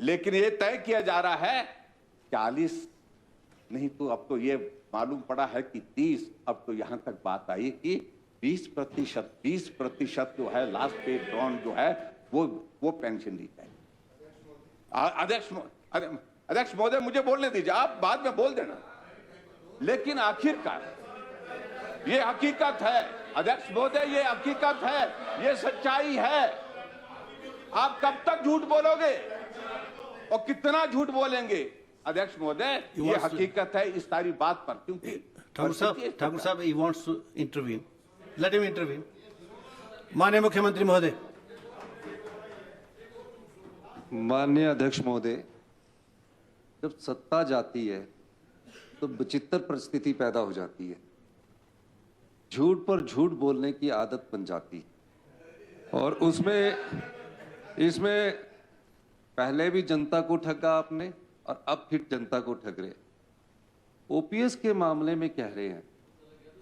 लेकिन ये तय किया जा रहा है 40 नहीं तो अब तो ये मालूम पड़ा है कि 30, अब तो यहां तक बात आई कि 20% जो है लास्ट पे ड्रॉन जो है वो पेंशन दी जाए। अध्यक्ष महोदय मुझे बोलने दीजिए, आप बाद में बोल देना। लेकिन आखिरकार ये हकीकत है अध्यक्ष महोदय, ये हकीकत है, ये सच्चाई है। आप कब तक झूठ बोलोगे और कितना झूठ बोलेंगे अध्यक्ष महोदय? ये हकीकत है इस सारी बात पर, क्योंकि ठाकुर साहब he wants to intervene. Let him intervene. माननीय मुख्यमंत्री महोदय। माननीय अध्यक्ष महोदय, जब सत्ता जाती है तो विचित्र परिस्थिति पैदा हो जाती है। झूठ पर झूठ बोलने की आदत बन जाती है और इसमें पहले भी जनता को ठगा आपने और अब फिर जनता को ठग रहे। ओपीएस के मामले में कह रहे हैं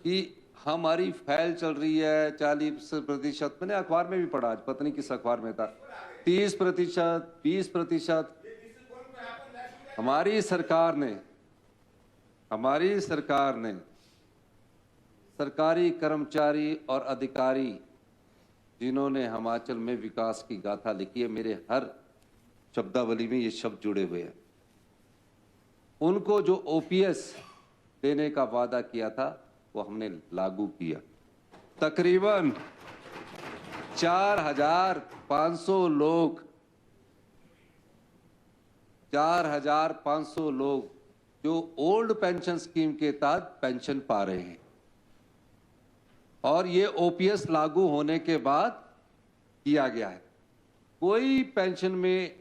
कि हमारी फाइल चल रही है 40%, मैंने अखबार में भी पढ़ा, आज पता नहीं किस अखबार में था, 30%, 20%। हमारी सरकार ने सरकारी कर्मचारी और अधिकारी जिन्होंने हिमाचल में विकास की गाथा लिखी है, मेरे हर शब्दावली में ये शब्द जुड़े हुए हैं, उनको जो ओपीएस देने का वादा किया था वो हमने लागू किया। तकरीबन 4,500 लोग जो ओल्ड पेंशन स्कीम के तहत पेंशन पा रहे हैं और ये ओपीएस लागू होने के बाद किया गया है। कोई पेंशन में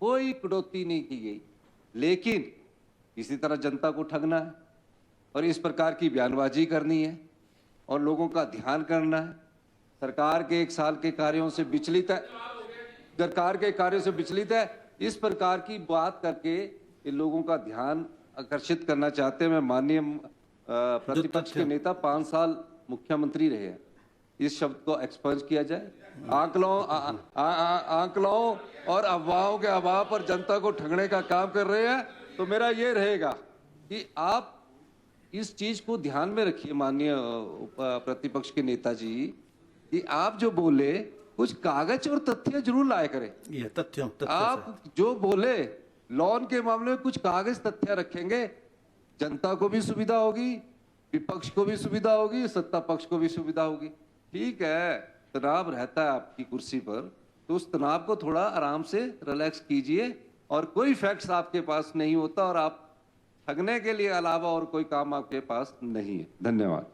कोई कटौती नहीं की गई, लेकिन इसी तरह जनता को ठगना है और इस प्रकार की बयानबाजी करनी है और लोगों का ध्यान करना है। सरकार के 1 साल के कार्यों से विचलित है, इस प्रकार की बात करके इन लोगों का ध्यान आकर्षित करना चाहते हैं। मैं माननीय प्रतिपक्ष के नेता 5 साल मुख्यमंत्री रहे हैं, इस शब्द को एक्सपंज किया जाए। आंकड़ों और अफवाहों के अभाव पर जनता को ठगने का काम कर रहे हैं, तो मेरा ये रहेगा कि आप इस चीज को ध्यान में रखिए माननीय प्रतिपक्ष के नेताजी, कि आप जो बोले कुछ कागज और तथ्य जरूर लाया करें। ये तथ्य आप जो बोले लोन के मामले में कुछ कागज तथ्य रखेंगे, जनता को भी सुविधा होगी, विपक्ष को भी सुविधा होगी, सत्ता पक्ष को भी सुविधा होगी। ठीक है, तनाव रहता है आपकी कुर्सी पर, तो उस तनाव को थोड़ा आराम से रिलैक्स कीजिए और कोई फैक्ट्स आपके पास नहीं होता और आप ठगने के लिए अलावा और कोई काम आपके पास नहीं है। धन्यवाद।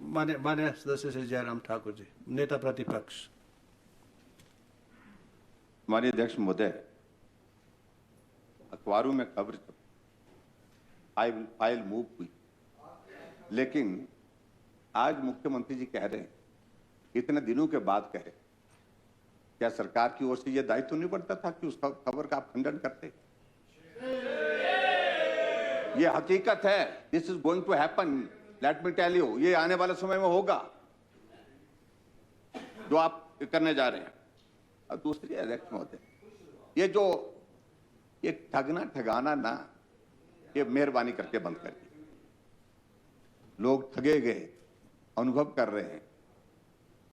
माननीय सदस्य श्री जयराम ठाकुर जी, नेता प्रतिपक्ष। माननीय अध्यक्ष महोदय, अखबारों में खबर फाइल मूव हुई, लेकिन आज मुख्यमंत्री जी कह रहे हैं, इतने दिनों के बाद कह रहे, क्या सरकार की ओर से यह दायित्व तो नहीं बनता था कि उस खबर का आप खंडन करते? ये हकीकत है, this is going to happen, let me tell you, ये आने वाले समय में होगा जो आप करने जा रहे हैं। और दूसरी अध्यक्ष महोदय, ये ठगना ठगाना ना, ये मेहरबानी करके बंद कर दिए। लोग ठगे गए, अनुभव कर रहे हैं,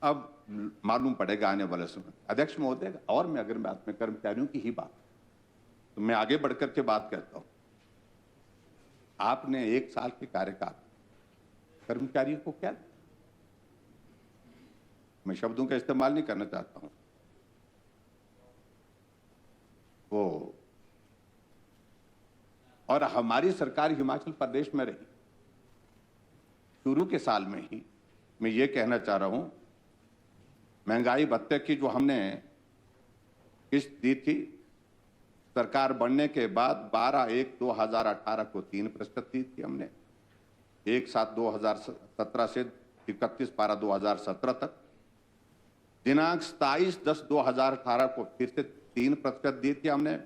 अब मालूम पड़ेगा आने वाले समय। अध्यक्ष महोदय, और मैं अगर बात में कर्मचारियों की ही बात, तो मैं आगे बढ़कर के बात करता हूं। आपने 1 साल के कार्यकाल कर्मचारियों को क्या, मैं शब्दों का इस्तेमाल नहीं करना चाहता हूं, वो और हमारी सरकार हिमाचल प्रदेश में रही, शुरू के साल में ही मैं ये कहना चाह रहा हूं, महंगाई भत्ते की जो हमने किस्त दी थी, सरकार बनने के बाद 12/1/2018 को 3% दी थी हमने, 1/7/2017 से 31/12/2017 तक, दिनांक 27/10/2018 को फिर से 3% दी थी हमने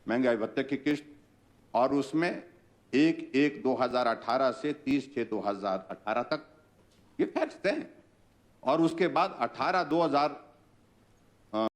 महंगाई भत्ते की किस्त, और उसमें 1/1/2018 से 30/6/2018 तक, ये फैक्ट्स हैं। और उसके बाद 18/2000